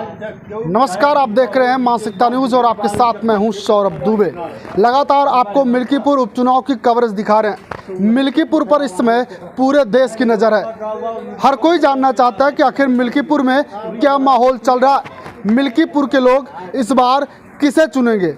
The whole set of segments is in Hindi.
नमस्कार, आप देख रहे हैं मासिकता न्यूज़ और आपके साथ मैं हूं सौरभ दुबे। लगातार आपको मिल्कीपुर उपचुनाव की कवरेज दिखा रहे हैं। मिल्कीपुर पर इस समय पूरे देश की नज़र है। हर कोई जानना चाहता है कि आखिर मिल्कीपुर में क्या माहौल चल रहा है। मिल्कीपुर के लोग इस बार किसे चुनेंगे।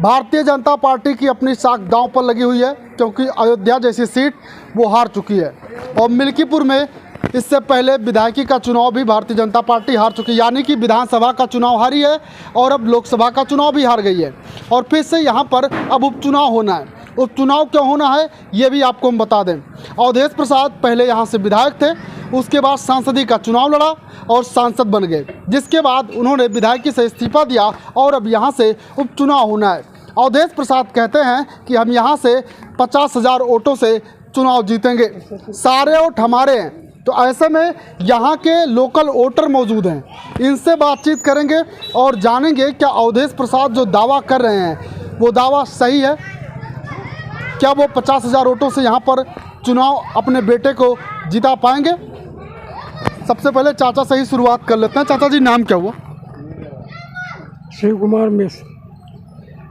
भारतीय जनता पार्टी की अपनी साख दांव पर लगी हुई है, क्योंकि अयोध्या जैसी सीट वो हार चुकी है और मिल्कीपुर में इससे पहले विधायकी का चुनाव भी भारतीय जनता पार्टी हार चुकी है, यानी कि विधानसभा का चुनाव हारी है और अब लोकसभा का चुनाव भी हार गई है और फिर से यहाँ पर अब उपचुनाव होना है। उपचुनाव क्यों होना है ये भी आपको हम बता दें। अवधेश प्रसाद पहले यहाँ से विधायक थे, उसके बाद सांसदी का चुनाव लड़ा और सांसद बन गए, जिसके बाद उन्होंने विधायकी से इस्तीफा दिया और अब यहाँ से उपचुनाव होना है। अवधेश प्रसाद कहते हैं कि हम यहाँ से 50,000 वोटों से चुनाव जीतेंगे, सारे वोट हमारे हैं। तो ऐसे में यहाँ के लोकल वोटर मौजूद हैं, इनसे बातचीत करेंगे और जानेंगे क्या अवधेश प्रसाद जो दावा कर रहे हैं वो दावा सही है। क्या वो 50,000 वोटों से यहाँ पर चुनाव अपने बेटे को जिता पाएंगे। सबसे पहले चाचा से ही शुरुआत कर लेते हैं। चाचा जी, नाम क्या हुआ? शिव कुमार मिश्र।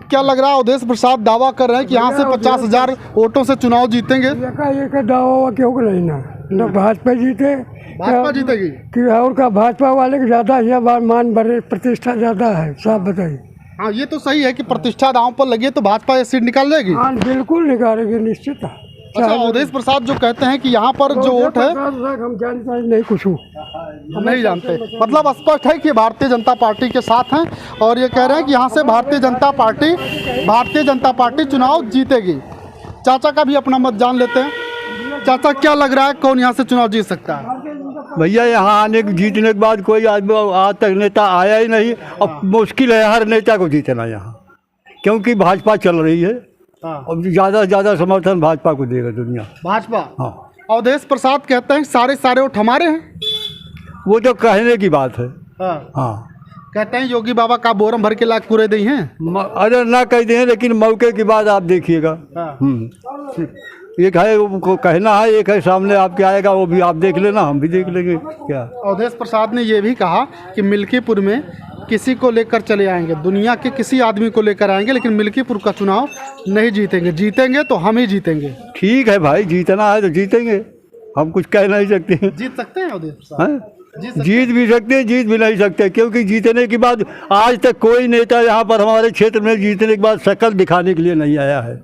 क्या लग रहा है, अवधेश प्रसाद दावा कर रहे हैं कि यहाँ से 50,000 वोटों से चुनाव जीतेंगे। एक दावा क्यों नहीं ना भाजपा जीते, भाजपा जीतेगी कि और का भाजपा वाले के ज़्यादा यह बार मान बड़े प्रतिष्ठा ज़्यादा है, साफ बताइए। हाँ, ये तो सही है कि प्रतिष्ठा दांव पर लगी है तो भाजपा ये सीट निकाल लेगी। हाँ, बिल्कुल निकालेगी, निश्चित। अच्छा, अवधेश प्रसाद जो कहते हैं कि यहाँ पर जो वोट है हम जानते नहीं, कुछ नहीं जानते, मतलब स्पष्ट है कि भारतीय जनता पार्टी के साथ हैं और ये कह रहे हैं कि यहाँ से भारतीय जनता पार्टी चुनाव जीतेगी। चाचा का भी अपना मत जान लेते हैं। चाचा, क्या लग रहा है, कौन यहाँ से चुनाव जीत सकता है? भैया, यहाँ आने जीतने के बाद कोई आदमी आज तक नेता आया ही नहीं और मुश्किल है हर नेता को जीतना यहाँ, क्योंकि भाजपा चल रही है और ज़्यादा से ज़्यादा समर्थन भाजपा को देगा दुनिया। भाजपा। हाँ। अवधेश प्रसाद कहते हैं सारे वोट हमारे हैं। वो तो कहने की बात है। हाँ। कहते हैं योगी बाबा का बोरम भर के लाख पूरे दी हैं। अरे ना कह दें, लेकिन मौके की बात आप देखिएगा। एक है वो कहना है, एक है सामने आपके आएगा, वो भी आप देख लेना, हम भी देख लेंगे। क्या अवधेश प्रसाद ने ये भी कहा कि मिल्कीपुर में किसी को लेकर चले आएंगे, दुनिया के किसी आदमी को लेकर आएंगे, लेकिन मिल्कीपुर का चुनाव नहीं जीतेंगे। जीतेंगे तो हम ही जीतेंगे। ठीक है भाई, जीतना है तो जीतेंगे, हम कुछ कह नहीं सकते। जीत सकते हैं अवधेश प्रसाद? जीत भी सकते हैं, जीत भी नहीं सकते, क्योंकि जीतने के बाद आज तक कोई नेता यहाँ पर हमारे क्षेत्र में जीतने के बाद शक्ल दिखाने के लिए नहीं आया है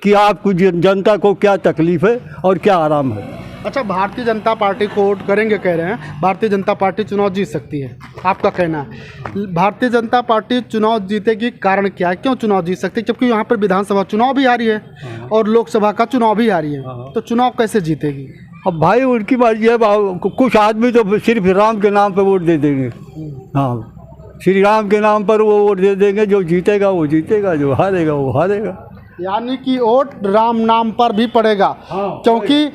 कि आपको जनता को क्या तकलीफ है और क्या आराम है। अच्छा, भारतीय जनता पार्टी को वोट करेंगे कह रहे हैं, भारतीय जनता पार्टी चुनाव जीत सकती है, आपका कहना है। भारतीय जनता पार्टी चुनाव जीतेगी, कारण क्या है, क्यों चुनाव जीत सकती है? जबकि यहाँ पर विधानसभा चुनाव भी आ रही है और लोकसभा का चुनाव भी आ रही है, तो चुनाव कैसे जीतेगी? अब भाई उनकी मर्जी है। कुछ आदमी तो सिर्फ राम के नाम पर वोट दे देंगे। हाँ, श्री राम के नाम पर वो वोट दे देंगे, जो जीतेगा वो जीतेगा, जो हारेगा वो हारेगा। यानी कि वोट राम नाम पर भी पड़ेगा। क्योंकि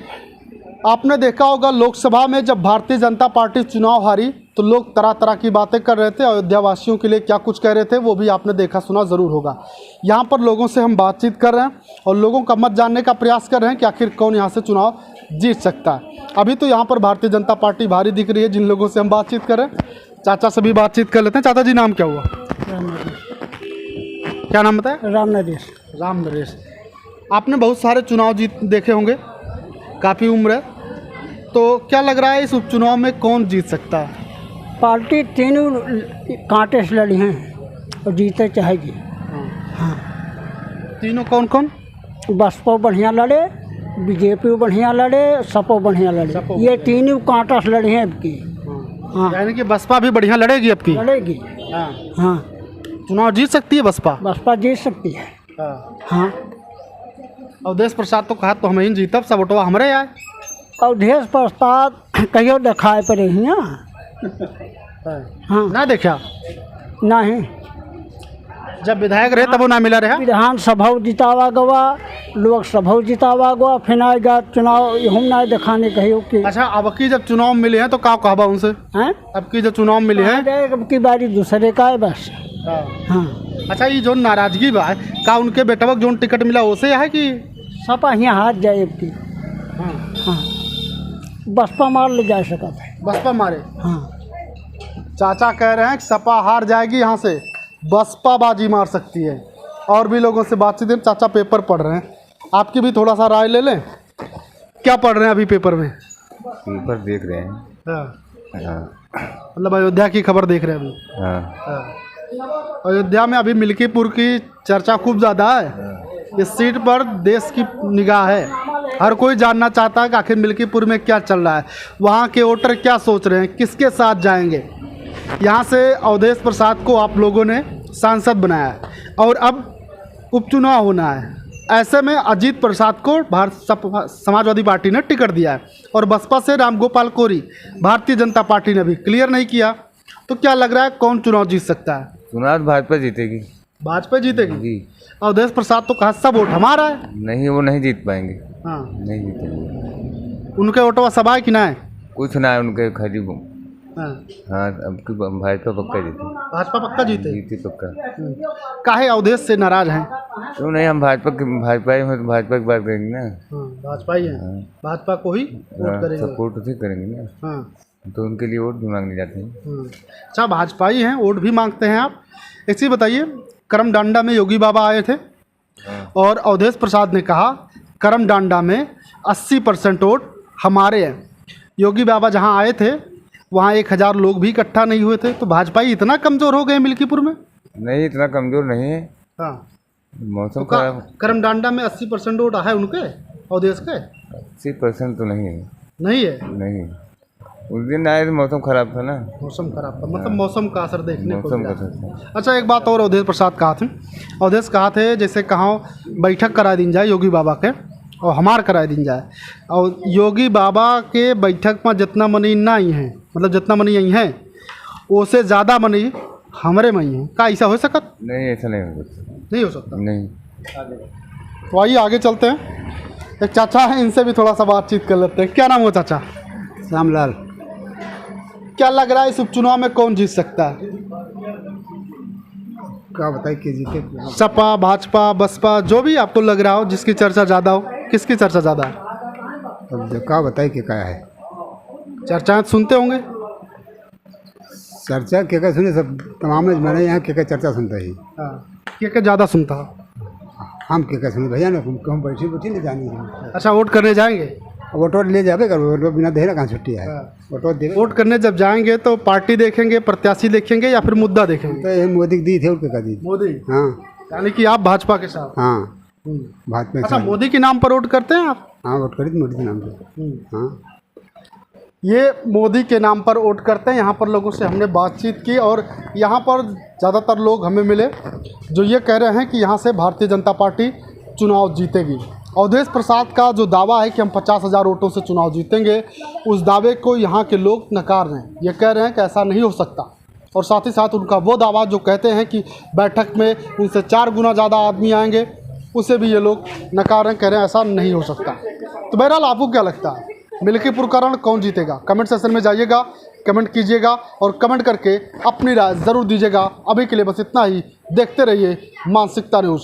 आपने देखा होगा लोकसभा में जब भारतीय जनता पार्टी चुनाव हारी तो लोग तरह तरह की बातें कर रहे थे, अयोध्या वासियों के लिए क्या कुछ कह रहे थे वो भी आपने देखा सुना ज़रूर होगा। यहाँ पर लोगों से हम बातचीत कर रहे हैं और लोगों का मत जानने का प्रयास कर रहे हैं कि आखिर कौन यहाँ से चुनाव जीत सकता है। अभी तो यहाँ पर भारतीय जनता पार्टी भारी दिख रही है जिन लोगों से हम बातचीत कर रहे हैं। चाचा से भी बातचीत कर लेते हैं। चाचा जी, नाम क्या हुआ? क्या नाम बताया? राम नरेश। राम नरेश। आपने बहुत सारे चुनाव देखे होंगे, काफ़ी उम्र है, तो क्या लग रहा है इस उपचुनाव में कौन जीत सकता है? पार्टी तीनों कांटे से लड़ी हैं और जीते चाहेगी। हाँ, तीनों कौन कौन? बसपा बढ़िया लड़े, बीजेपी बढ़िया लड़े, सपा बढ़िया लड़े, ये तीनों कांटा से लड़ी हैं अब की। हाँ, यानी कि बसपा भी बढ़िया लड़ेगी अब की? लड़ेगी। हाँ, चुनाव जीत सकती है बसपा? बसपा जीत सकती है। हाँ। अवधेश प्रसाद तो कहा तो हम ही जीतब, सब वोटवा हमारे आए। अवधेश प्रसाद कहियो दिखाए पर हाँ, ना देखा नहीं, जब विधायक रहे तब वो ना मिला रहा। विधानसभा जितावा गवा, लोकसभा जितावा गवा, फिर आएगा चुनाव हम ना दिखाने कहियो कि। अच्छा, अब की जब चुनाव मिले हैं तो क्या कहबा उनसे? हैं? अब की जब चुनाव मिले हैं अब की बारी दूसरे का है बस। हाँ। अच्छा, ये जो नाराजगी बा का उनके बेटवा जो टिकट मिला उसे है कि सपा यहाँ हाथ जाए अब की? हाँ, बसपा मार ले जा सका था। बसपा मारे? हाँ। चाचा कह रहे हैं कि सपा हार जाएगी, यहाँ से बसपा बाजी मार सकती है। और भी लोगों से बातचीत में, चाचा पेपर पढ़ रहे हैं, आपकी भी थोड़ा सा राय ले लें। क्या पढ़ रहे हैं अभी पेपर में? पेपर देख रहे हैं। हाँ, मतलब अयोध्या की खबर देख रहे हैं अभी। हाँ। अयोध्या में अभी मिल्कीपुर की चर्चा खूब ज़्यादा है। इस सीट पर देश की निगाह है, हर कोई जानना चाहता है कि आखिर मिल्कीपुर में क्या चल रहा है, वहाँ के वोटर क्या सोच रहे हैं, किसके साथ जाएंगे। यहाँ से अवधेश प्रसाद को आप लोगों ने सांसद बनाया है और अब उपचुनाव होना है। ऐसे में अजीत प्रसाद को समाजवादी पार्टी ने टिकट दिया है और बसपा से रामगोपाल कोरी भारतीय जनता पार्टी ने भी क्लियर नहीं किया। तो क्या लग रहा है कौन चुनाव जीत सकता है? चुनाव भाजपा जीतेगी। भाजपा जीतेगी जी। अवधेश प्रसाद तो कहा सब वोट हमारा है। नहीं, वो नहीं जीत पाएंगे। हाँ, नहीं जीतेंगे। उनके वोटवा सभा है कि ना है? कुछ ना है उनके खाली। हाँ, हाँ, अब की भाजपा पक्का जीते। भाजपा पक्का जीते। जीती पक्का। काहे अवधेश से नाराज हैं? क्यों नहीं, हम भाजपा ही हैं तो भाजपा की बात करेंगे ना। हाँ, भाजपा ही है, भाजपा को ही वोट करेंगे। सपोर्ट उसे करेंगे ना। हाँ, तो उनके लिए वोट भी मांगने जाते हैं। अच्छा, भाजपा ही हैं, वोट भी मांगते हैं आप। एक चीज़ बताइए, करमडांडा में योगी बाबा आए थे और अवधेश प्रसाद ने कहा करमडांडा में 80% वोट हमारे हैं। योगी बाबा जहां आए थे वहां 1000 लोग भी इकट्ठा नहीं हुए थे। तो भाजपा ही इतना कमज़ोर हो गए मिल्कीपुर में? नहीं, इतना कमज़ोर नहीं है। हाँ, मौसम तो खराब। करमडांडा में 80% वोट है उनके, अवधेश के? 80% तो नहीं है। नहीं है? नहीं, उस दिन आए तो मौसम खराब था ना। मौसम खराब था, मतलब मौसम का असर देखने को मौसम मिला। का असर। अच्छा, एक बात और अवधेश प्रसाद कहा थे, अवधेश कहा थे जैसे कहाँ बैठक करा दी जाए योगी बाबा के और हमार करा दी जाए, और योगी बाबा के बैठक में जितना मनी ना ही है, मतलब जितना मनी यही है उससे ज़्यादा मनी हमारे में ही है। का ऐसा हो सकता? नहीं, ऐसा नहीं हो सकता। नहीं हो सकता। नहीं। तो आइए आगे चलते हैं। एक चाचा हैं, इनसे भी थोड़ा सा बातचीत कर लेते हैं। क्या नाम हो चाचा? श्यामलाल। क्या लग रहा है इस उपचुनाव में कौन जीत सकता है? क्या बताए कि जीते? सपा, भाजपा, बसपा, जो भी आपको लग रहा हो, जिसकी चर्चा ज़्यादा हो, किसकी चर्चा ज़्यादा है? अब क्या बताए कि क्या है चर्चाएं सुनते होंगे। चर्चा क्या सुने, सब तमाम मैंने यहाँ क्या चर्चा सुनता ही। हाँ, क्या ज़्यादा सुनता हो? हम क्या सुने भैया ना, हम बैठी नहीं जानी। अच्छा, वोट करने जाएंगे? वोट ले जावे कर, वोट बिना देना कहाँ छुट्टी है। वोट करने जब जाएंगे तो पार्टी देखेंगे, प्रत्याशी देखेंगे या फिर मुद्दा देखेंगे? तो ये मोदी दी थे और क्या दी? मोदी। हाँ, यानी कि आप भाजपा के साथ? हाँ, भाजपा। अच्छा, मोदी के नाम पर वोट करते हैं आप? हाँ, वोट करी थी मोदी के नाम पे। हाँ, ये मोदी के नाम पर वोट करते हैं। यहाँ पर लोगों से हमने बातचीत की और यहाँ पर ज़्यादातर लोग हमें मिले जो ये कह रहे हैं कि यहाँ से भारतीय जनता पार्टी चुनाव जीतेगी। अवधेश प्रसाद का जो दावा है कि हम 50,000 वोटों से चुनाव जीतेंगे, उस दावे को यहाँ के लोग नकार रहे हैं। ये कह रहे हैं कि ऐसा नहीं हो सकता। और साथ ही साथ उनका वो दावा जो कहते हैं कि बैठक में उनसे 4 गुना ज़्यादा आदमी आएंगे, उसे भी ये लोग नकार रहे हैं, कह रहे हैं ऐसा नहीं हो सकता। तो बहरहाल आपको क्या लगता है, मिल्कीपुर का रण कौन जीतेगा? कमेंट सेक्शन में जाइएगा, कमेंट कीजिएगा और कमेंट करके अपनी राय ज़रूर दीजिएगा। अभी के लिए बस इतना ही। देखते रहिए मानसिकता न्यूज़।